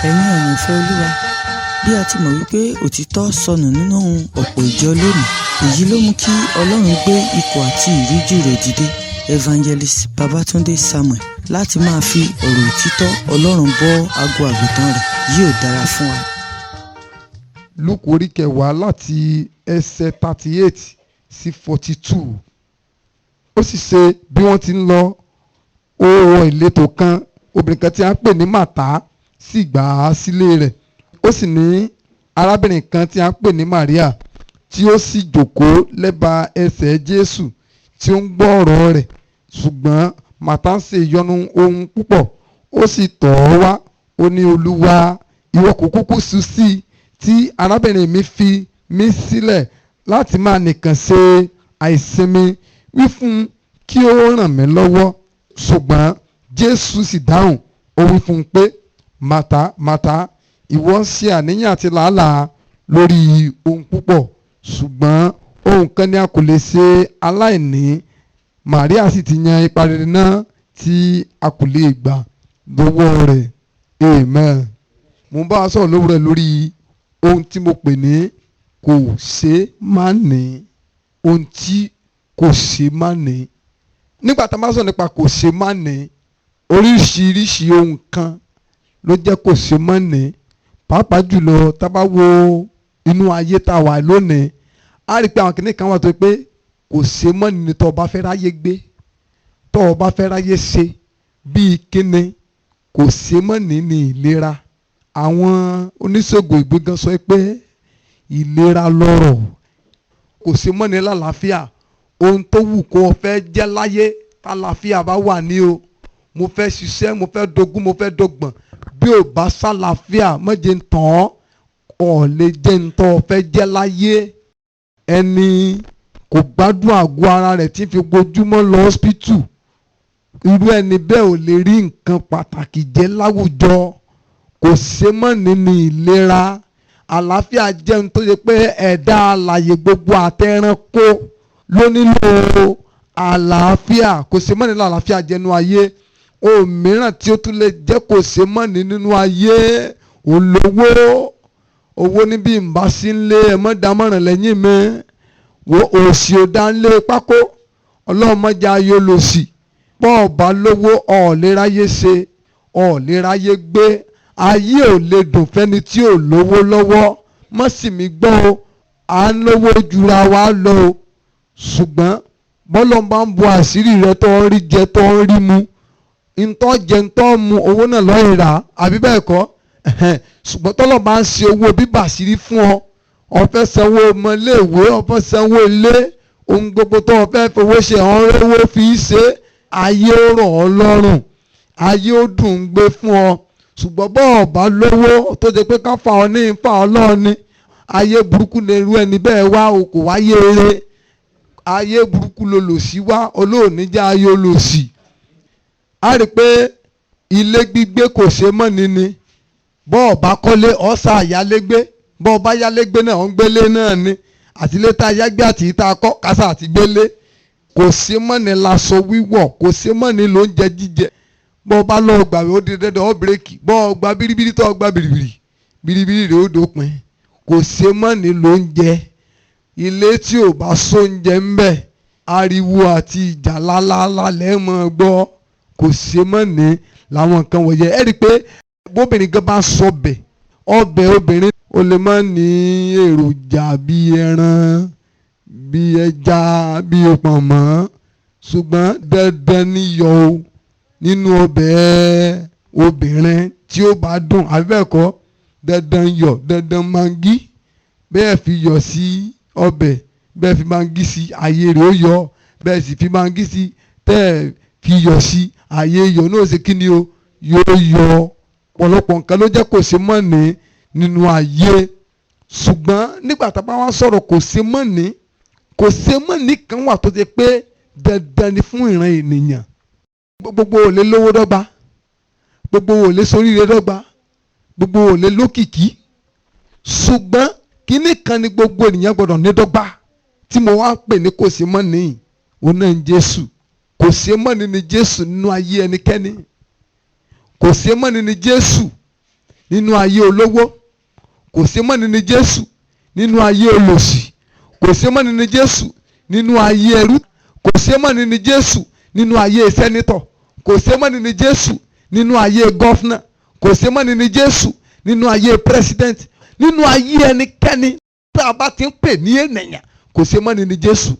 Ẹ̀yin àyànfẹ́ Olúwa, bí a ti mọ̀ wípé òtítọ́ sọnù nínú ọ̀pọ̀ ìjọ lónìí, èyí ló mú kí Ọlọ́run gbé ikọ̀ àti ìríjú rẹ̀ dìde, Evangelist Babatunde Samuel, láti máa fi ọ̀rọ̀ òtítọ́ Ọlọ́run bọ́ ago àgùntàn rẹ̀. Yóò dára fún wa. Lúùkù orí kẹwàá láti ẹsẹ̀ 38 sí 42. Ó sì ṣe bí wọ́n ti ń lọ, ó wọ ìletò kan, obìnrin kan tí a ń pè ní Màtá sì gbà á sílé rẹ̀. Ó sì ní arábìnrin kan tí a ń pè ní Màríà tí ó sì jókòó lẹ́bàá ẹsẹ̀ Jésù tí ó ń gbọ́ ọ̀rọ̀ rẹ̀. Ṣùgbọ́n Màtá ń ṣe ìyọnu ohun púpọ̀, ó sì tọ̀ ọ́ wá. Ó ní, Olúwa, ìwọ kò kúkú sùn sí i tí arábìnrin mi fi mí sílẹ̀ láti máa nìkan ṣe àìsinmi, wí fún un kí ó ràn mí lọ́wọ́. Ṣùgbọ́n Jésù sì dáhùn, ó wí fún un pé, Màtá, Màtá, ìwọ ń ṣe àníyàn àti làálàá lórí ohun púpọ̀, ṣùgbọ́n ohun kan ni a kò lè ṣe aláìní. Màríà sì ti yan ipa rere náà tí a kò lè gbà lọ́wọ́ rẹ̀. Amen. Mo ń bá wa sọ̀rọ̀ lówùrọ̀ lórí ohun tí mo pè ní kò ṣe má ní. Ohun tí kò ṣe má ní. Nígbà tá a máa sọ̀rọ̀ nípa kò ṣe má ní, oríṣiríṣi ohun kan ló jẹ́ kò ṣe má ní. Pàápàá jùlọ tá a bá wo inú ayé tá a wà lónìí, a rí i pé àwọn kìnìún kan wà tó pé kò ṣe má ní tó o bá fẹ́ ráyé gbé, tó o bá fẹ́ ráyé ṣe bíi kíni. Kò ṣe má ní ní ìlera. Àwọn oníṣègùn ìgbégan sọ pé ìlera lọ́rọ̀. Kò ṣe má ní lálàáfíà. Ohun tó wù kó o fẹ́ jẹ́ láyé tálàáfíà bá wà ní o. Mo fẹ́ ṣiṣẹ́, mo fẹ́ dogún, mo fẹ́ dọ́gbọ̀n. Bí o bá sálàáfíà, má jẹ́ ń tàn ọ́. Ọ̀ lè jẹ́ ń tọ́ ọ fẹ́ jẹ́ láyé. Ẹni kò gbádùn àgọ́ ara rẹ̀ tí ń fi gbojúmọ́ lọ hospital. Irú ẹni bẹ́ẹ̀ ò lè rí nǹkan pàtàkì jẹ́ láwùjọ. Kò ṣe mọ́ nínú ìlera. Àlàáfíà jẹ́ ohun tó yẹ pé ẹ̀dá alààyè gbogbo àtẹranko ló nílò àlàáfíà. Kò ṣe mọ́ nínú àlàáfíà jẹ́nu ayé. Ohun mìíràn tí ó tún lè jẹ́ kò ṣe mọ́ nínú ayé, olówó. Owó níbi ìbá sí ń lé ẹ̀mọ́ dámọ̀ràn lẹ́yìn mi. Wo òṣì ò dá ń lé pákó. Ọlọ́mọdé ayé olòṣì. Bọ́ọ̀ bá lówó, ọ̀ lè ráyé ṣe, ọ̀ lè ráyé gbé. Ayé ò lè dùn fẹ́ni tí ò lówó lọ́wọ́. Má sì mí gbọ́ o, à ń lówó jura wa lọ o. Ṣùgbọ́n bọ́lọ̀ bá ń bo àṣírí rẹ tó ń rí jẹ tó ń rí mu, ntọ́ jẹ ntọ́ mu, owó náà lọ́ọ́ rà, àbí bẹ́ẹ̀ kọ́? Ṣùgbọ́n tọ́lọ̀ bá ń ṣe owó bíbà àṣírí fún ọ, o fẹ́ sanwó ọmọléèwé, o fẹ́ sanwó ilé, ohun gbogbo tó o fẹ́ fowó ṣe ọ̀rọ̀ owó fi ṣe, ayé ó rọ̀ ọ́ lọ́rùn, ayé ó dùn ún gbé fún ọ. Ṣùgbọ́n bọ́ọ̀ bá lówó tó ṣe pé ká fa ọ ní ìfà ọlọ́ọ̀ni, ayé burúkú lè rú ẹni bẹ́ẹ̀ wá, o kò wáyé eré. Ayé burúkú ló lò sí wá, olóòní jẹ́ ayé olòṣì. A rí i pé ilé gbígbé kò ṣe mọ́ níní. Bọ́ọ̀ bá kọ́lé ọ̀sà àyálégbé, bọ́ọ̀ bá yálégbé náà ń gbélé náà ni. Àtìlé tá a yágbé àti ìta kọ́ kásá àti gbélé. Kò ṣe mọ́ ní laṣọ wíwọ̀, kò ṣe mọ́ ní lóúnjẹ jíjẹ. Bọ́ọ̀ bá lọ gbàwé ó di dandan ó bírèkì. Bọ́ọ̀ gba bíríbírí tó gba bìrìbìrì, bíríbírí rẹ̀ ó dópin. Kò ṣe mọ́ ní lóúnjẹ. Ilé tí ò bá sóúnjẹ ń bẹ̀, ariwo àti ìjà lálálá lẹ́mọ̀ gbọ́. Kò ṣe mọ́ ní làwọn nǹkan wọ̀nyẹn. Ẹ rí i pé bóbìnrin gan bá sọbẹ̀, ọbẹ̀ obìnrin ó lè má ní èròjà bíi ẹran, bíi ẹja, bíi pọ̀nmọ́. Ṣùgbọ́n dandan níyọ̀ o nínú ọbẹ̀ obìnrin tí ó bá dùn, àbí bẹ́ẹ̀ kọ́? Dandan yọ̀, dandan mangí. Bẹ́ẹ̀ fi yọ̀ sí ọbẹ̀, bẹ́ẹ̀ fi mangí sí, ayé rẹ̀ ó yọ. Bẹ́ẹ̀ sì fi mangí sí, tẹ́ẹ̀ fi yọ̀ sí, ayé yọ̀ náà ṣe kí ni o? Yóò yọ. Ọ̀pọ̀lọpọ̀ nǹkan ló jẹ́ kò ṣe mọ́ ní nínú ayé. Ṣùgbọ́n nígbà tá a bá wá sọ̀rọ̀ kò ṣe mọ́ ní, kò ṣe mọ́ ní kan wà tó ṣe pé dandan ni fún ìran ènìyàn. Gbogbo ò lè lówó dọ́gba, gbogbo ò lè soríire dọ́gba, gbogbo ò lè lókìkí. Ṣùgbọ́n kíní kan ni gbogbo ènìyàn gbọ́dọ̀ ní dọ́gba tí mo wá pè ní kò ṣe mọ́ ní, òun náà ń Jésù. Kò ṣe mọ́ ní ni Jésù nínú ayé ẹnikẹ́ni. Kò ṣe mọ́ ní ni Jésù nínú ayé olówó, kò ṣe mọ́ni ní Jésù nínú ayé olòṣì, kò ṣe mọ́ni ní Jésù nínú ayé ẹrú, kò ṣe mọ́ni ní Jésù nínú ayé sẹ́nítọ̀, kò ṣe mọ́ni ní Jésù nínú ayé gọ́fúnà, kò ṣe mọ́ni ní Jésù nínú ayé pírẹsidẹ́ǹtì, nínú ayé ẹnikẹ́ni tá a bá ti ń pè ní ènìyàn kò ṣe mọ́ni ní Jésù.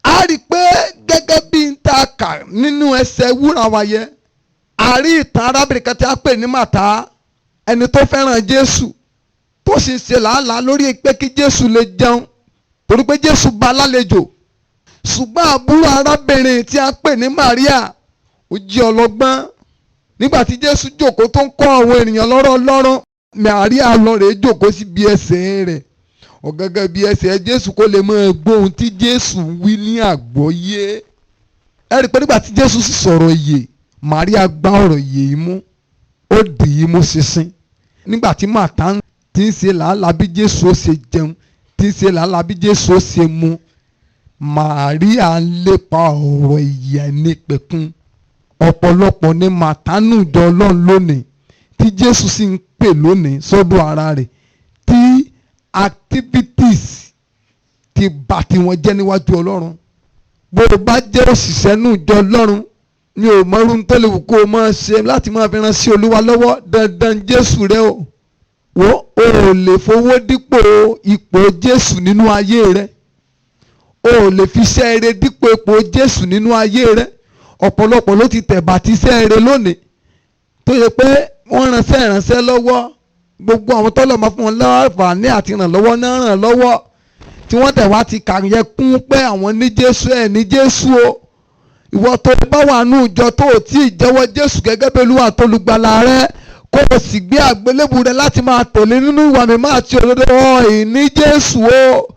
A rí i pé gẹ́gẹ́ bí n ta kà nínú ẹsẹ̀ wúrà wa yẹ, a rí ìtàn arábìnrin kan tí a pè ní Màtá, ẹni tó fẹ́ràn Jésù tó sì ń ṣe làálàá lórí pé kí Jésù lè jẹun torí pé Jésù bá a lálejò. Ṣùgbọ́n àbúrò arábìnrin tí a pè ní Màríà ó jẹ́ ọlọ́gbọ́n. Nígbà tí Jésù jókòó tó ń kọ́ àwọn ènìyàn lọ́rọ̀ Ọlọ́run, Màríà lọ rèé jókòó sí bí ẹsẹ̀ rẹ̀, ọ̀gángan bí ẹsẹ̀ Jésù kó lè máa gbọ́ ohun tí Jésù wí ní àgbọ́yé. Ẹ rí i pé nígbà tí Jésù sì sọ̀rọ̀ ìyè, Màríà gbá ọ̀rọ̀ ìyè yìí mú, ó dì í mú ṣinṣin. Nígbà tí Màtá ti ń ṣe làálàá bí Jésù ó ṣe jẹun, ti ń ṣe làálàá bí Jésù ó ṣe mu, Màríà ń lépa ọ̀rọ̀ ìyè nípẹ̀kun. Ọ̀pọ̀lọpọ̀ ni Màtánù ìjọ Ọlọ́run lónìí tí Jésù sì ń pè lónìí sọ́dọ̀ ara rẹ̀, tí activities ti bà tiwọn jẹ́ níwájú Ọlọ́run. Bó o bá jẹ́ òṣìṣẹ́ nù ìjọ Ọlọ́run, mi ò mọ̀rún tó lè wù kó o máa ṣe láti máa fi ran sí Olúwa lọ́wọ́, dandan Jésù rẹ o. O ò lè fowó dípò ipò Jésù nínú ayé rẹ. O ò lè fi iṣẹ́ rere dípò ipò Jésù nínú ayé rẹ. Ọ̀pọ̀lọpọ̀ ló ti tẹ̀bà ti iṣẹ́ rere lónìí tó yẹ pé wọ́n ránṣẹ́ ìránṣẹ́ lọ́wọ́, gbogbo àwọn tọ́lọ̀ máa fún wọn láǹfààní àti ìrànlọ́wọ́ náà ràn lọ́wọ́, tí wọ́n tẹ̀ wá ti kà yẹ kún pé àwọn ní Jésù ẹ̀ ní Jésù o. Ìwọ tó bá wà nù ìjọ tó ò tí ì jẹ́wọ́ Jésù gẹ́gẹ́ bí Olúwa tó olùgbàlà rẹ, kó o sì gbé àgbélébù rẹ láti máa tẹ̀lé nínú ìwà mímọ́ àti òdodo ìní Jésù o.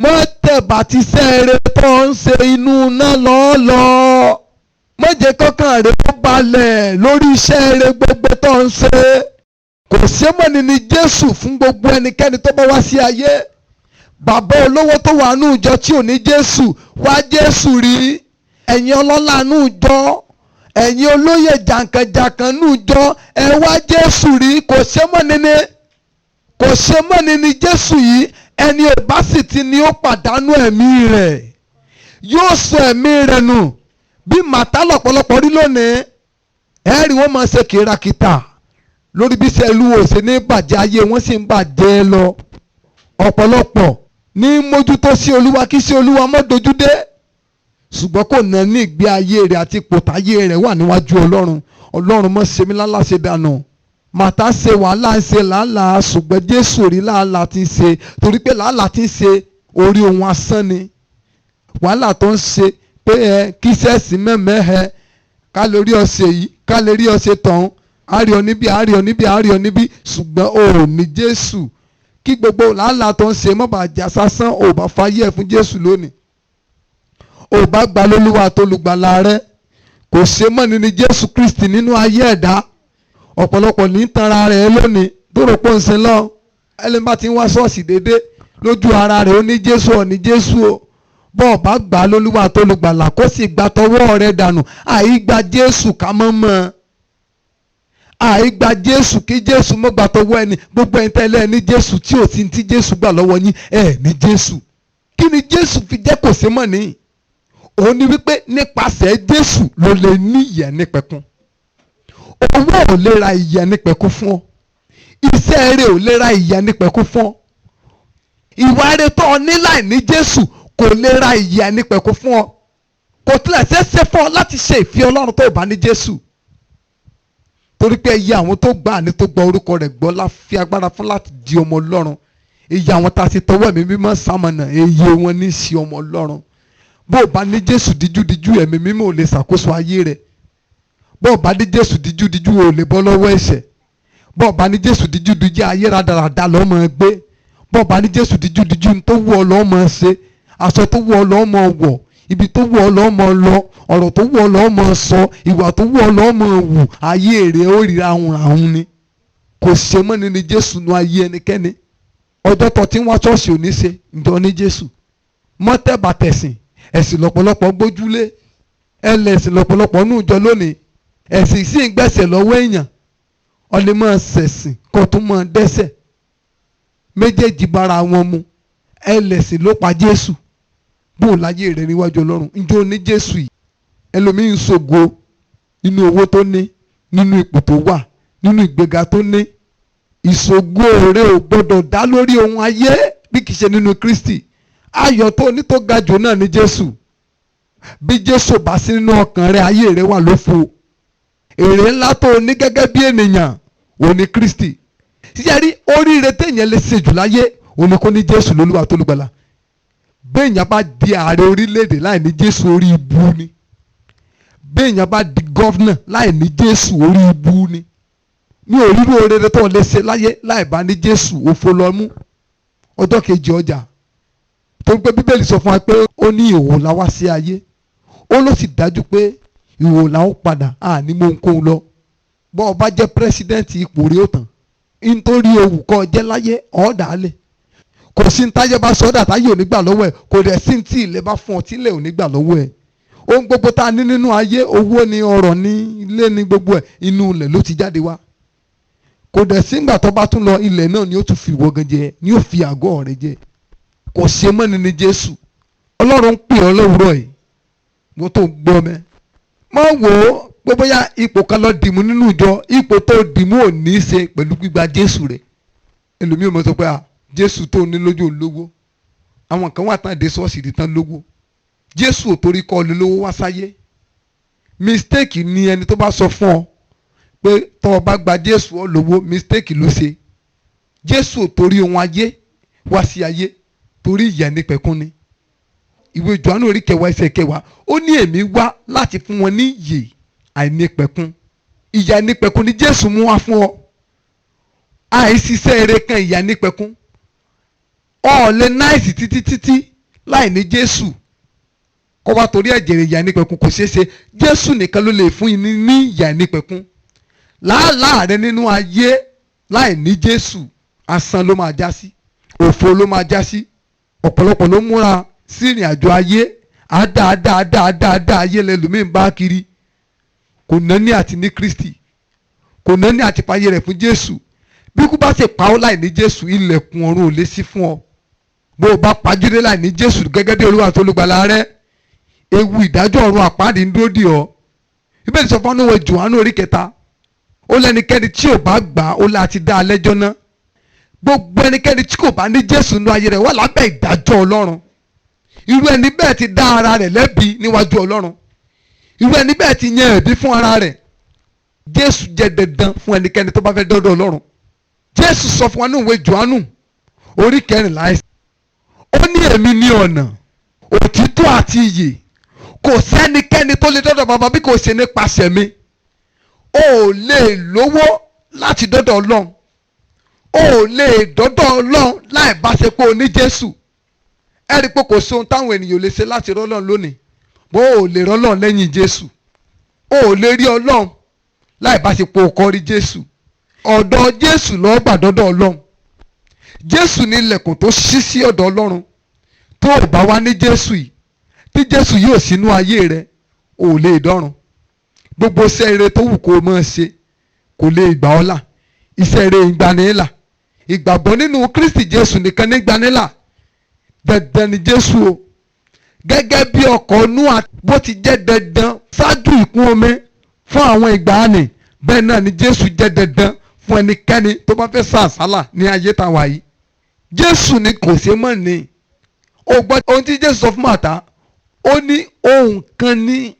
Mọ́ tẹ̀bà ti iṣẹ́ rere tó ń ṣe inú náà lọ́ọ́lọ́. Má jẹ́ kọ́kàn rẹ ó balẹ̀ lórí iṣẹ́ rere gbogbo tó ń ṣe. Kò ṣe mọ́ni ní Jésù fún gbogbo ẹnikẹ́ni tó bá wá sí ayé. Bàbá olówó tó wà nù ìjọ tí ò ní Jésù, wá Jésù rí. Ẹ̀yin ọlọ́lá nù ìjọ, ẹ̀yin olóyè jàǹkànjàǹkàn nù ìjọ, ẹ wá Jésù rí. Kò ṣe mọ́ni ní Jésù yìí, ẹni ò bá sì ti ní ó pàdánù ẹ̀mí rẹ̀, yóò sọ ẹ̀mí rẹ̀ nù. Bí Màtá lọ́pọ̀lọpọ̀ rí lónìí, ẹ̀rí wọ́n máa ṣe kìràkìtà lórí bí sẹ́lú òsè ní bàjẹ́, ayé wọ́n sì ń bàjẹ́ lọ. Ọ̀pọ̀lọpọ̀ ní mójútó sí Olúwa kí sí Olúwa mọ́ dojú dé, ṣùgbọ́n kò náà ní ìgbé ayé rẹ̀ àti ipò táyé rẹ̀ wà níwájú Ọlọ́run. Ọlọ́run mọ́ ṣe mí lálá ṣe dànù. Màtá ṣe wàhálà ń ṣe làálàá, ṣùgbọ́n Jésù rí làálàá ti ń ṣe, torí pé làálàá ti ń ṣe orí ohun asán ni. Wàhálà tó ń ṣe pé kí sẹ́ẹ̀sì mẹ́mẹ́hẹ, ká lè rí ọ̀sẹ̀ yìí, ká lè rí ọ̀sẹ̀ tọ̀hún, àárí ọ níbí, àárí ọ níbí, àárí ọ níbí, ṣùgbọ́n o ò ní Jésù. Kí gbogbo làálàá tó ń ṣe má bàa jà sásán, o ò bá fayé ẹ̀ fún Jésù lónìí. O ò bá gba lólúwa tó lùgbàlà rẹ. Kò ṣe mọ́ni ní Jésù Kristi nínú ayé ẹ̀dá. Ọ̀pọ̀lọpọ̀ ní tanra rẹ̀ lónìí tó rò pé ń sin lọ. Ẹlẹ́ni bá ti ń wá ṣọ́ọ̀ṣì dédé lójú ara rẹ̀ ó ní Jésù, ọ̀ ní Jésù o. Bọ́ọ̀ bá gbà lólúwa tó lùgbàlà kó sì gba tọwọ́ rẹ̀ dànù. Àìgbà Jésù ká mọ́ mọ́. Àìgbà Jésù kí Jésù mọ́ gbà tọwọ́ ẹni. Gbogbo ẹni tẹ́lẹ̀ ní Jésù tí ò sí ní tí Jésù gbà lọ́wọ́ yín ẹ̀ ní Jésù. Kí ni Jésù fi jẹ́ kò sí mọ̀ ní? Òun ni wípé nípasẹ̀ Jésù ló lè ní ìyè nípẹ̀kun. Owó ò lè ra ìyè nípẹ̀kun fún ọ. Iṣẹ́ rẹ̀ ò lè ra ìyè nípẹ̀kun fún ọ. Ìwà rẹ̀ tó ọ ní láì ní Jésù kò lè ra ìyè nípẹ̀kun fún ọ. Kò tilẹ̀ ṣeéṣe fún ọ láti ṣe ìfẹ́ Ọlọ́run tó bá ní Jésù. Torí pé iye àwọn tó gbà ní tó gba orúkọ rẹ̀ gbọ́ la fi agbára fún láti di ọmọ Ọlọ́run. Iye àwọn tá a ti tọwọ́ ẹ̀mí mímọ́ ṣamọ̀nà, iye wọn ní í ṣe ọmọ Ọlọ́run. Bó o bá ní Jésù díjúdíjú, ẹ̀mí mímọ́ ò lè ṣàkóso ayé rẹ̀. Bó o bá ní Jésù díjúdíjú, ò lè bọ́ lọ́wọ́ ẹ̀ṣẹ̀. Bó o bá ní Jésù díjúdíjú, ayé rádaràda ló máa gbé. Bó o bá ní Jésù díjúdíjú, tó wù ọ́ ló máa ṣe. Aṣọ tó wù ọ́ ló máa wọ̀. Ibi tó wù ọ́ ló máa lọ. Ọ̀rọ̀ tó wù ọ́ ló máa sọ. Ìwà tó wù ọ́ ló máa wù. Ayé rẹ̀ ó ríra ahun ni. Kò ṣe mọ́ni ní Jésù nu ayé ẹnikẹ́ni. Ọjọ́ tó ti ń wá ṣọ́ọ̀ṣì ò ní ṣe ǹjọ́ ní Jésù. Mọ́tẹ́bà tẹ̀sìn. Ẹ̀sìn lọ́pọ̀lọpọ̀ gbójúlé. Ẹlẹ́sìn lọ́pọ̀lọpọ̀ nù jọ lónìí. Ẹ̀sìn sì ń gbẹ̀sẹ̀ lọ́wọ́ èèyàn. o lè máa ṣẹ̀sìn kó tún máa dẹ́ṣẹ̀ méjèèjì bára wọn mu. Ẹlẹ́sìn ló pa Jésù. Bó láyé rẹ níwájú Ọlọ́run ǹjẹ́ o ní Jésù yìí? Ẹlòmíín ṣògo nínú owó tó ní, nínú ipò tó wà, nínú ìgbéga tó ní. Ìṣògo rẹ ò gbọdọ̀ dá lórí ohun ayé bí kìí ṣe nínú Kristi. Ayọ̀ tó ní tó ga jù náà ní Jésù. Bí Jésù bá sí nínú ọkàn rẹ, ayé rẹ wà lófo. Èrè ńlá tó ní gẹ́gẹ́ bí ènìyàn ò ní Kristi. Ṣíṣe rí oríire téèyàn lè ṣe jù láyé ò ní kó ní Jésù lólúwa tó lùgbàlà. Béèyàn bá di ààrẹ orílẹ̀-èdè láì ní Jésù, orí ibu ni. Béèyàn bá di gọ́fúnà láì ní Jésù, orí ibu ni. Ní òrírò oríire tó lè ṣe láyé láì bá ní Jésù, òfo lọ mú. Ọjọ́ kejì ọjà. Tó ń pẹ́ Bíbélì sọ fún wa pé ó ní ìhòòhò la wá sí ayé. Ó ló sì dájú pé ìhòòhò la ó padà ní mú ohunkóhun lọ. Bọ́ ọ bá jẹ́ pírẹ́sídẹ́ǹtì, ipò rí ó tàn. Nítorí òwú kọ́ jẹ́ láyé ọ̀ọ́dàálẹ̀. Kò sí ní táyé bá sọ́dà táyé ò ní gbà lọ́wọ́ ẹ̀. Kò dẹ̀ sí ní tí ilẹ̀ bá fún ọ tí ilẹ̀ ò ní gbà lọ́wọ́ ẹ̀. Ohun gbogbo tá a ní nínú ayé, owó ni, ọrọ̀ ni, ilé ni, gbogbo ẹ̀ inú ilẹ̀ ló ti jáde wá. Kò dẹ̀ sí ìgbà tó bá tún lọ, ilẹ̀ náà ni ó tún fi wọ́gan jẹ, ni ó fi àgọ́ rẹ̀ jẹ. Kò ṣe mọ́ni ní Jésù. Ọlọ́run ń pè ọ́ lówùúrọ̀ yìí. Mo tó gbọ́ mẹ́. Má wò ó pé bóyá ipò kan lọ dìmú nínú ìjọ, ipò tó dìmú ò ní í ṣe pẹ̀lú gbígba Jésù rẹ̀. Ẹlòmíràn mọ̀ sọ pé Jésù tó ní lójú olówó. Àwọn kan wà tán dé ṣọ́ọ̀ṣì di tán lówó. Jésù ò torí kọ́ ọ lówó wá sáyé. Mistake ni ẹni tó bá sọ fún ọ pé tọ́ ọ bá gba Jésù ọ lówó, mistake ló ṣe. Jésù ò torí ohun ayé wá sí ayé, torí ìyà nípẹ̀kun ni. Ìwé Jòhánù orí 10:10 ó ní èmi wá láti fún wọn ní ìyè àìnípẹ̀kun. Ìyà nípẹ̀kun ni Jésù mú wá fún ọ. Àìsíṣẹ́ eré kan ìyà nípẹ̀kun. Ó lè náìsì títí láì ní Jésù. Kọ́ wá torí ẹ̀jẹ̀ ìyà nípẹ̀kun kò ṣeé ṣe. Jésù nìkan ló lè fún yín ní ìyà nípẹ̀kun. Làálàá rẹ nínú ayé láì ní Jésù, asán ló máa já sí, òfo ló máa já sí. Ọ̀pọ̀lọpọ̀ ló múra sí ìrìn àjò ayé, àdá ayé lẹ́lòmíì ń bá kiri. Kò náání àti ní Kristi, kò náání àti fàyè rẹ̀ fún Jésù. Bí kú bá ṣe pa ọ́ láì ní Jésù, ilẹ̀kùn ọ̀run ò lè ṣí fún ọ. Bó o bá pajúdé láì ní Jésù gẹ́gẹ́ bí Olúwa tó lùgbàlà rẹ, ewu ìdájọ́ ọ̀run àpáàdì ń dúró dè ọ́. Bíbélì sọ fún àwọn Jòhánù orí 3. Ó lẹ́nikẹ́ni tí ò bá gbà ó láti dá a lẹ́jọ́ náà. Gbogbo ẹnikẹ́ni tí kò bá ní Jésù nínú ayé rẹ̀ wà lábẹ́ ìdájọ́ Ọlọ́run. Irú ẹni bẹ́ẹ̀ ti dá ara rẹ̀ lẹ́bi níwájú Ọlọ́run. Irú ẹni bẹ́ẹ̀ ti yan ẹ̀bi fún ara rẹ̀. Jésù jẹ́ dandan fún ẹnikẹ́ni tó bá fẹ́ dọ́dọ̀ Ọlọ́run. Jésù sọ fún wa ní ìwé Jòhánù orí 14. Ó ní èmi ní ọ̀nà, òtítọ́ àti ìyè. Kò sẹ́nikẹ́ni tó lè dọ́dọ̀ bàbá bí kò ṣe nípasẹ̀ mi. O ò lè lówó láti dọ́dọ̀ Ọlọ́run. O ò lè dọ́dọ̀ Ọlọ́run láì bá ṣe pé o ní Jésù. Ẹ rí i pé kò sí ohun táwọn ènìyàn lè ṣe láti rọ́lọ́run lónìí. Bó o lè rọ́lọ́run lẹ́yìn Jésù. O ò lè rí Ọlọ́run láì bá ṣe pé o kọ́ rí Jésù. Ọ̀dọ̀ Jésù ló gbà dọ́dọ̀ Ọlọ́run. Jésù ní ilẹ̀kùn tó ṣí sí ọ̀dọ̀ Ọlọ́run. Tó o bá wá ní Jésù yìí, tí Jésù yóò sínú ayé rẹ, o ò lè dọ́run. Gbogbo iṣẹ́ ire tó wù kó o máa ṣe kò lè gbà ọ́ là. Iṣẹ́ ire ìgbanilà. Ìgbàgbọ́ nínú Kristi Jésù nìkan ní gbanilà. Dandan ni Jésù o. Gẹ́gẹ́ bí ọkọ̀ Nóà bó ti jẹ́ dandan ṣáájú ìkún omi fún àwọn ìgbàanì, bẹ́ẹ̀ náà ni Jésù jẹ́ dandan fún ẹnikẹ́ni tó bá fẹ́ sàsálà ní ayé tàwa yìí. Jésù ni kò ṣe mọ́ ni. O gbọ́ ohun tí Jésù sọ fún Màtá. Ó ní ohun kan ní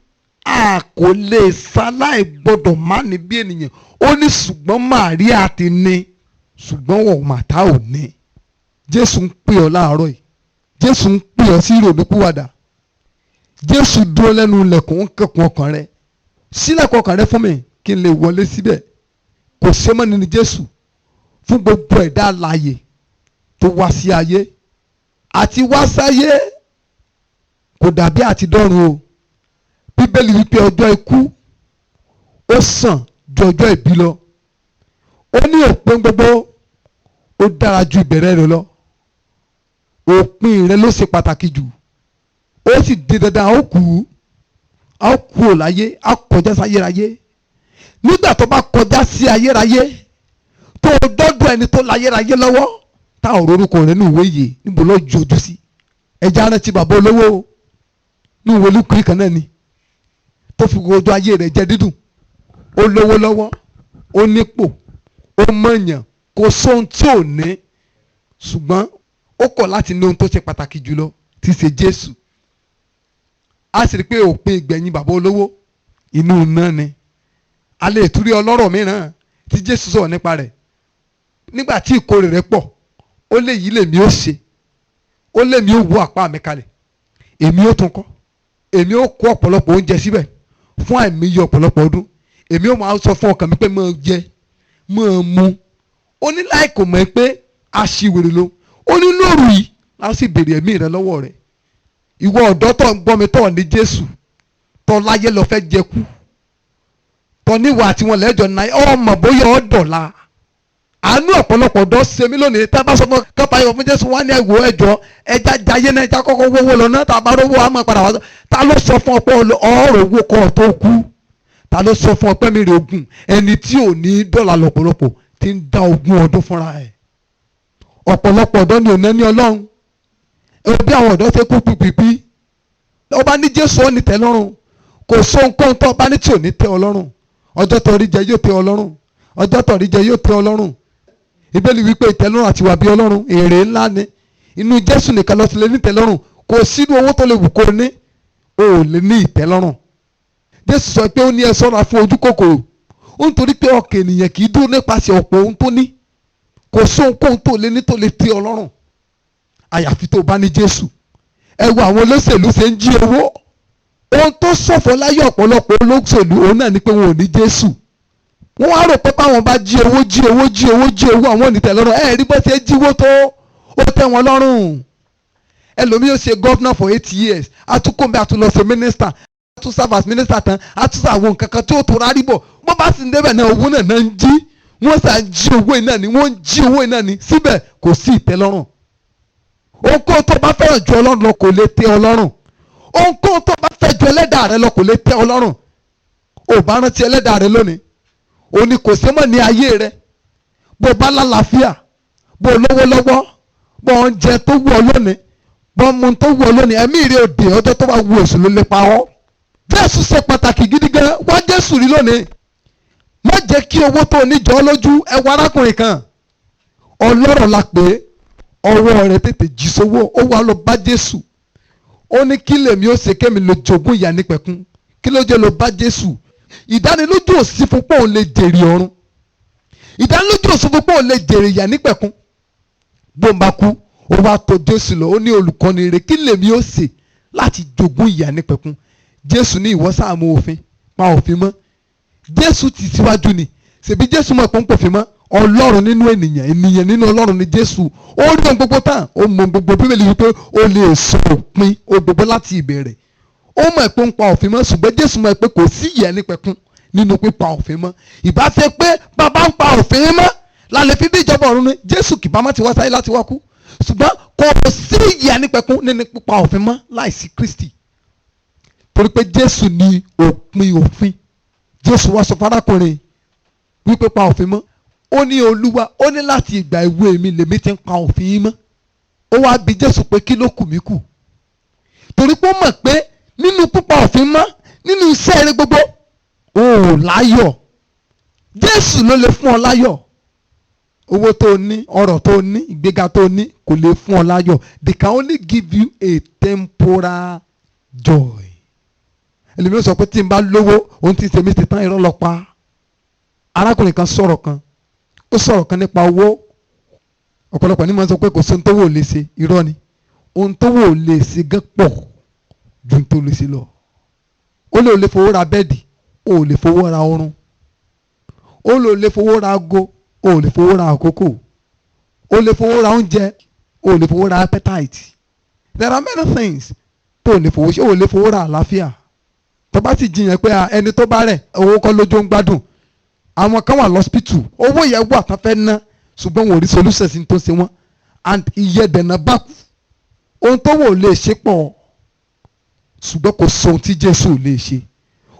a kò lè ṣaláì gbọdọ̀ má ní bí ènìyàn. Ó ní ṣùgbọ́n Màríà ti ní, ṣùgbọ́n wọ́n Màtá ò ní. Jésù ń pè ọ́ láàárọ̀ yìí. Jésù ń pè ọ́ sí ìrònúpìwàdà. Jésù dúró lẹ́nu ilẹ̀kùn ń kẹ̀kùn ọkàn rẹ. Ṣílẹ̀kùn ọkàn rẹ fún mi kí n lè wọlé síbẹ̀. Kò ṣe mọ́ nínú Jésù fún gbogbo ẹ̀dá alààyè tó wá sí ayé. Àti wá sáyé kò dàbí àti dọ́run o. Bíbélì wípé ọjọ́ ikú ó sàn ju ọjọ́ ìbí lọ. Ó ní òpin gbogbo ó dára ju ìbẹ̀rẹ̀ rẹ̀ lọ. Òpin rẹ̀ ló ṣe pàtàkì jù. Ó sì di dandan a ó kú ò láyé, a kọjá sáyérayé. nígbà tó bá kọjá sí ayérayé tó dọ́dọ̀ ẹni tó láyérayé lọ́wọ́ tá ò rorúkọ rẹ̀ ní ìwé yìí níbo ló jojú sí. ẹja rántí bàbá olówó ní ìwé Lúùkù kan náà ni tó fi gbogbo ayé rẹ̀ jẹ dídùn. ó lówó lọ́wọ́, ó nípò, ó mọ̀yàn, kò sóhun tí ò ní, ṣùgbọ́n ó kọ̀ láti ní ohun tó ṣe pàtàkì jùlọ tí í ṣe Jésù. a sì rí pé òpin ìgbẹ̀yìn bàbá olówó inú iná ni. a lè tún rí ọlọ́rọ̀ mìíràn tí Jésù sọ̀rọ̀ nípa rẹ̀ nígbà tí ìkórè rẹ̀ pọ̀. ó lè yí lèmi ó ṣe, ó lèmi ó wọ àpá mi kalẹ̀, èmi ó tún kọ́, èmi ó kó ọ̀pọ̀lọpọ̀ oúnjẹ síbẹ̀ fún àìmọye ọ̀pọ̀lọpọ̀ ọdún, èmi ó máa sọ fún ọkàn mi pé máa jẹ máa mu. ó ní láì kò mọ̀ pé aṣiwèrè ló, ó ní lóru yìí láti sì béèrè ẹ̀mí rẹ lọ́wọ́ rẹ̀. ìwọ ọ̀dọ́ tó ń gbọ́ mi tó ní Jésù tó láyé lọ fẹ́ jẹ kú tó níwà àti wọn lẹ́jọ́ náà ọmọ bóyá ọ̀ dọ̀la. àánú ọ̀pọ̀lọpọ̀ ọ̀dọ́ ṣe mí lónìí tá a bá sọ fún kápá yọ fún Jésù wá ní ẹ̀wọ̀ ẹ̀jọ́ ẹja jayé náà ẹja kọ́kọ́ wọ́wọ́ lọ náà tá a bá rówó àmọ́ padà wá. ta ló sọ fún ọ pé ọ̀rọ̀ owó kọ́ tó kú? ta ló sọ fún ọ pé mi rè ogun ẹni tí ò ní dọ́là lọ́pọ̀lọpọ̀ ti ń dá 20 ọdún fúnra ẹ̀. ọ̀pọ̀lọpọ̀ ọ̀dọ́ ni ò ní Ọlọ́run. bí àwọn ọ̀dọ́ ṣe kú pípípí ọba ní Jésù ó ní tẹ́ lọ́rùn. kò sóhunkóhun tó ọba ní tí ò ní tẹ́ ọ lọ́rùn. ọjọ́ tó rí jẹ yóò tẹ́ ọ lọ́rùn, ọjọ́ tó rí jẹ yóò tẹ́ ọ lọ́rùn. Ìbéèlì wípé ìtẹ́lọ́rùn àti wà bí Ọlọ́run èrè ńlá ni. inú Jésù nìkan ló ti lè ní ìtẹ́lọ́rùn. kò sínú owó tó lè wù kó ní o ò lè ní ìtẹ́lọ́rùn. Jésù sọ pé ó ní ẹ ṣọ́ra fún ojú kòkòrò. ó ń torí pé ọkàn ènìyàn kì í dúró nípasẹ̀ ọ̀pọ̀ ohun tó ní. kò sóhunkóhun tó lè ní tó lè tẹ́ ọ lọ́rùn àyàfi tó bá ní Jésù. ẹ wo àwọn olóṣèlú ṣe ń jí owó. ohun tó ṣọ̀fọ̀ láyé ọ̀pọ̀lọpọ̀ olóṣèlú òun náà ni pé wọn ò ní Jésù. wọ́n wá rò pé báwọn bá jí owó àwọn ò ní tẹ́ lọ́rùn. ẹ rí bó ṣe jíwó tó ó tẹ́ wọn lọ́rùn. ẹlòmíì ó ṣe gọ́vnà for 8 years àtúkọ̀ọ́bẹ àtúlọ̀ ṣe mínísítà àtún serve as mínísítà tán àtúnṣe àwọn nǹkan kan tí ó tó rárí bọ̀ bó bá sì ń débẹ̀ náà owó náà ń jí wọ́n sà ń jí owó iná ni wọ́n ń jí owó iná ni síbẹ̀ kò sí ìtẹ́lọ́rùn. ohunkóhun tó bá fẹ́ràn ju Ọlọ́run lọ kò lè tẹ́ ọ lọ́rùn. ohunkóhun tó bá fẹ́ ju ẹlẹ́dàá rẹ lọ kò lè tẹ́ ọ lọ́rùn. ò bá rántí ẹlẹ́dàá rẹ lónìí ó ní kò sí mọ́ ní ayé rẹ. bó bá lálàáfíà, bó lówó lọ́wọ́, bó oúnjẹ tó wù ọ lónìí, bó mu tó wù ọ lónìí, ẹ̀mí rẹ òde ọjọ́ tó bá wù èṣù ló lè pa ọ́. Jésù ṣe pàtàkì gidi gan. wá Jésù rí lónìí. má jẹ́ kí owó tó ní jọ lójú. ẹ wá arákùnrin kan ọlọ́rọ̀ la pé ọwọ́ rẹ̀ tètè jí sówó. ó wá lọ bá Jésù. ó ní kí lèmi ó ṣe kémi lè jogún ìyà nípẹ̀kun. kí ló jẹ́ lọ bá Jésù? ìdánilójú òsì fún pé òun lè jèrè ọ̀run. ìdánilójú òsì fún pé òun lè jèrè ìyà nípẹ̀kun. bó ń bá kú ó wá tọ̀ Jésù lọ. ó ní olùkọ́ni rere kí lèmi ó ṣe láti jogún ìyà nípẹ̀kun. Jésù ní ìwọ sáà mú òfin pa òfin mọ́. Jésù ti síwájú ni. ṣèbí Jésù mọ̀ pé ń pòfin mọ́. Ọlọ́run nínú ènìyàn nínú Ọlọ́run ni Jésù. ó rí ohun gbogbo tán. ó mọ gbogbo Bíbélì wípé ó lè sọ òpin ohun gbogbo láti ìbẹ̀rẹ̀. ó mọ̀ pé ń pa òfin mọ́ ṣùgbọ́n Jésù mọ̀ pé kò sí ìyà nípẹ̀kun nínú pípa òfin mọ́. ìbá fẹ́ pé bàbá ń pa òfin mọ́ lálẹ́ fi bí ìjọba ọ̀run ni Jésù kì bá má ti wá sáyé láti wá kú. ṣùgbọ́n kò sí ìyà nípẹ̀kun nínú pípa òfin mọ́ láìsí Kristi. torí pé Jésù ni òpin òfin. Jésù wá sọ fárákùnrin wípé pa òfin mọ́. ó ní Olúwa, ó ní láti ìgbà èwe mi lèmi ti ń pa òfin yín mọ́. ó wá bi Jésù pé kí ló kù mí kù. torí pé ó mọ̀ pé nínú pípa òfin mọ́, nínú iṣẹ́ rẹ gbogbo ó láyọ̀. Jésù ló lè fún ọ láyọ̀. owó tó ní, ọrọ̀ tó ní, ìgbéga tó ní kò lè fún ọ láyọ̀. They can only give you a temporal joy. ẹlòmíràn sọ pé tí n bá lówó ohun tí ń ṣe mí ti tán, irọ́ lọ pa. arákùnrin kan sọ̀rọ̀ kan, ó sọ̀rọ̀ kan nípa owó. ọ̀pọ̀lọpọ̀ ní mo sọ pé kò sí ohun tó wò lè ṣe, irọ́ ni. ohun tó wò lè ṣe gán pọ̀ ju ohun tó lè ṣe lọ. ó lè fowó ra bẹ́ẹ̀dì, ó lè fowó ra oorun. ó lè fowó ra ago, ó lè fowó ra àkókò. ó lè fowó ra oúnjẹ, ó lè fowó ra appetite. There are many things tó lè fowó ṣe. ó lè fowó ra àlàáfíà. tó bá sì jiyàn pé ẹni tó bá rẹ̀ owó kọ́ lójó ń gbádùn. àwọn kan wà lọ́spítù, owó yẹn wà tán fẹ́ ná ṣùgbọ́n wọn ò rí solution sí tó ṣe wọ́n and iye dẹ̀nà bá kú. ohun tó wò lè ṣe pọ̀ ṣùgbọ́n kò sọ ohun tí Jésù lè ṣe.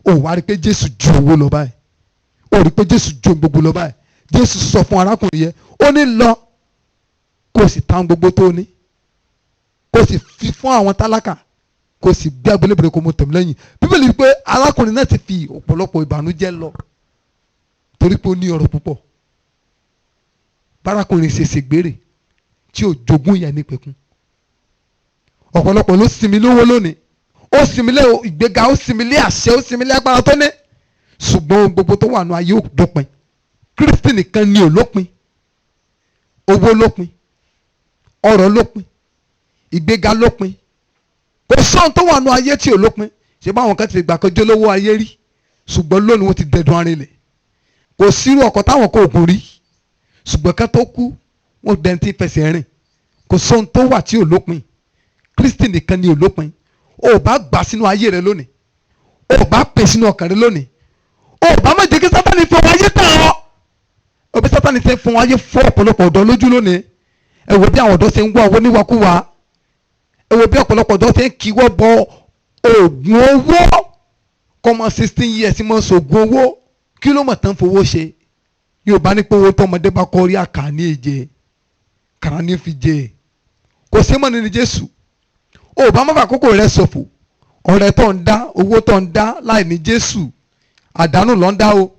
ó wá rí pé Jésù ju owó lọ báyìí. ó rí pé Jésù jó gbogbo lọ báyìí. Jésù sọ fún arákùnrin yẹn, ó ní lọ kó o sì ta gbogbo tó ní, kó o sì fi fún àwọn tálákà, kó o sì gbé agbélébùrè kó o mọ tẹ̀mí lẹ́yìn. Bíbélì wípé arákùnrin náà ti fi ọ̀pọ̀lọpọ̀ ìbànújẹ́ lọ torí pé ó ní ọrọ̀ púpọ̀. Bárakùnrin ṣe ṣègbèrè tí ò jogún ìyà nípẹ̀kun. Ọ̀pọ̀lọpọ̀ ló sinmi lówó lónìí, ó sinmi lé ìgbéga, ó sinmi lé àṣẹ, ó sinmi lé agbára tó ní, ṣùgbọ́n gbogbo tó wà nù ayé ò dópin. Kristi nìkan ni ò lópin. Owó lópin, ọrọ̀ lópin, ìgbéga lópin, kò sóhun tó wà nù ayé tí ò lópin. Ṣé báwọn kan ti gbà kan jólówó ayé rí, ṣùgbọ́n lónìí wọ́n ti dẹ̀dùn arinlẹ̀. Kò sírú ọkọ̀ táwọn kò gùn rí, ṣùgbọ́n ká tó kú wọ́n dẹni tí fẹsẹ̀ rìn. Kò sóhun tó wà tí ò lópin. Kristi nìkan ni ò lópin. O bá gbà sínú ayé rẹ lónìí, o bá pè sínú ọkàn rẹ lónìí, o bá má jẹ́ kí Sátánì fún ayé tàn ọ́. O bí Sátánì ṣe fún ayé fọ́ ọ̀pọ̀lọpọ̀ ọ̀dọ́ lójú lónìí. Ẹ wo bí àwọn ọ̀dọ́ ṣe ń wá owó níwàkúwà. Ẹ wo bí ọ̀pọ̀lọpọ̀ ọ̀dọ́ ṣe ń kíwọ́ bọ oògùn owó. Kọ́mọ 16 years mọ́ sògùn owó, kí ló mọ̀ tán fowó ṣe? Yorùbá ní pé owó tó ọmọdé bá kọ́ rí àkà ní èjè, kàrà ní fi jẹ. Kò sí mọ́ nínú Jésù. O bá má fà àkókò rẹ ṣòfò. Ọrẹ tó ń dá, owó tó ń dá láì ní Jésù, àdánù ló ń dá o.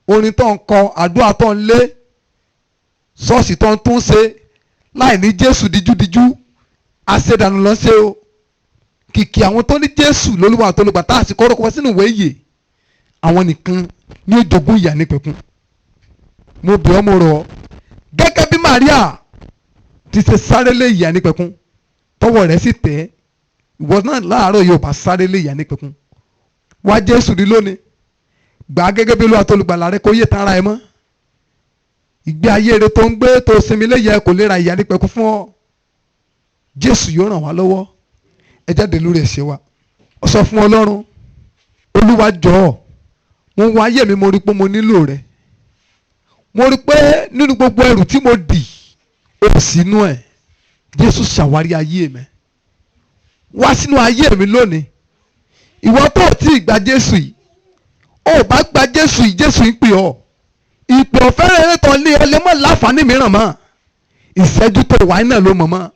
Orin tó ń kọ, àdúrà tó ń lé, ṣọ́ọ̀ṣì tó ń tún ṣe láì ní Jésù díjúdíjú, àṣedànù ló ń ṣe o. Kìkì àwọn tó ní Jésù lólúwa tó lùgbà tá a sì kọ́ orúkọ sínú ìwé ìyè, àwọn nìkan ní ó jogún ìyà nípẹ̀kun. Mo bẹ̀ ọ́, mo rọ̀ ọ́, gẹ́gẹ́ bí Màríà ti ṣe sáré lé ìyà nípẹ̀kun tọwọ́ rẹ̀ sì tẹ̀, ìwọ náà láàárọ̀ yóò bá sáré lé ìyà nípẹ̀kun. Wá Jésù rí lónìí, gbà á gẹ́gẹ́ bí Olúwa tó olùgbàlà rẹ, kó yé tara ẹ mọ́. Ìgbé ayé rẹ tó ń gbé tó sinmi léyẹ kò lè ra ìyà nípẹ̀kun fún ọ. Jésù yóò ràn wá lọ́wọ́. Ẹ jáde lórí ẹ̀ṣẹ̀ wa, ó sọ fún Ọlọ́run, Olúwa jọ̀ọ́, mo wá ayé mi, mo rí pé mo nílò rẹ. Mo rí pé nínú gbogbo ẹrù tí mo dì, ó sínú ẹ̀. Jésù ṣàwárí ayé mi, wá sínú ayé mi lónìí. Ìwọ tó ti gba Jésù yìí, ó bá gba Jésù yìí, Jésù ń pè ọ́. Ìpè ọ̀fẹ́ rẹ̀ tó lé ọ lè mọ́ láǹfààní mìíràn mọ́. Ìṣẹ́jú tó wáyé náà ló mọ̀ mọ́.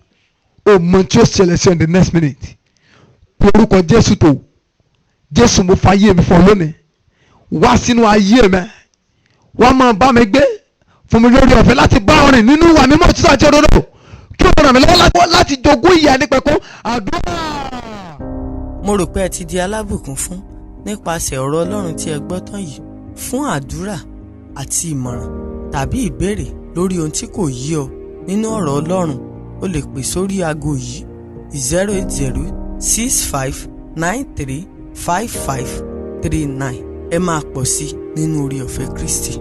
O mọ tí ó ṣẹlẹ̀ sí on the next minute. Orúkọ Jésù tó, Jésù mo fa ayé mi fún ọ lónìí. Wá sínú ayé mi, wá máa bá mi gbé, fún mi lórí ọ̀fẹ́ láti bá ọ rìn nínú ìwà mímọ́ òtítọ́ àti òdodo. Kí o ràn mí lọ́wọ́ láti jogún ìyà nípẹ̀kun. Àdúrà. Mo rò pé ẹ ti di alábùkún fún nípasẹ̀ ọ̀rọ̀ Ọlọ́run tí ẹ gbọ́ tán yìí. Fún àdúrà àti ìmọ̀ràn tàbí ìbéèrè lórí ohun tí kò yé ọ nínú ọ̀rọ̀ Ọlọ́run, o lè pè sórí aago yìí 08065935539. Ẹ máa pọ̀ sí nínú oore ọ̀fẹ́ Kristi.